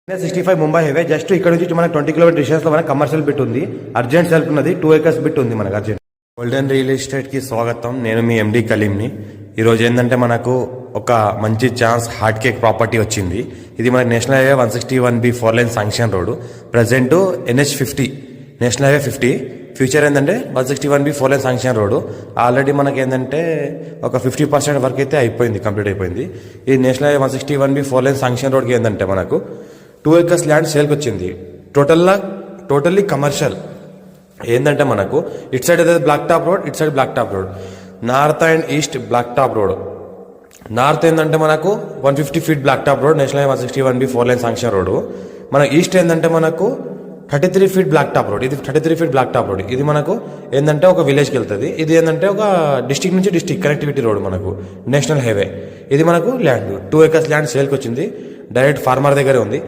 65 Mumbai highway just ఇక్కడ నుంచి మనకు 20 కిలోమీటర్ డిస్టెన్స్ లో మనకు కమర్షియల్ బిట్ ఉంది. అర్జెంట్ సెల్ఫ్ ఉన్నది 2 acres బిట్ ఉంది మనకు అర్జెంట్. గోల్డెన్ రియల్ ఎస్టేట్ కి స్వాగతం. నేను మీ ఎండి కలీంని. ఈ రోజు ఏంటంటే మనకు ఒక మంచి ఛాన్స్ హార్ట్ కేక్ ప్రాపర్టీ వచ్చింది. ఇది మనకి national highway 161B 4 line sanction road. Present NH50 national highway 50. Future ఏంటంటే 161B 4 line sanction road. Already మనకి ఏంటంటే ఒక 50% వర్క్ అయితే అయిపోయింది, కంప్లీట్ అయిపోయింది. ఈ national highway 161B 4 line sanction రోడ్కి ఏంటంటే మనకు 2 acres ల్యాండ్ సేల్కి వచ్చింది. Totally commercial. ఏంటంటే మనకు ఇట్ సైడ్ అయితే బ్లాక్ టాప్ రోడ్, ఇట్ side black top road, north and east black top road. North ఏంటంటే మనకు 150 feet black top road, national highway 161B 4 line sanction road. మన ఈస్ట్ ఏంటంటే మనకు 33 feet బ్లాక్ టాప్ రోడ్. ఇది 33 feet బ్లాక్ టాప్ రోడ్. ఇది మనకు ఏంటంటే ఒక విలేజ్కి వెళ్తుంది. ఇది ఏంటంటే ఒక డిస్టిక్ నుంచి డిస్టిక్ కనెక్టివిటీ రోడ్ మనకు నేషనల్ హైవే. ఇది మనకు ల్యాండ్ 2 acres ల్యాండ్ సేల్కి వచ్చింది. డైరెక్ట్ ఫార్మర్ దగ్గరే ఉంది.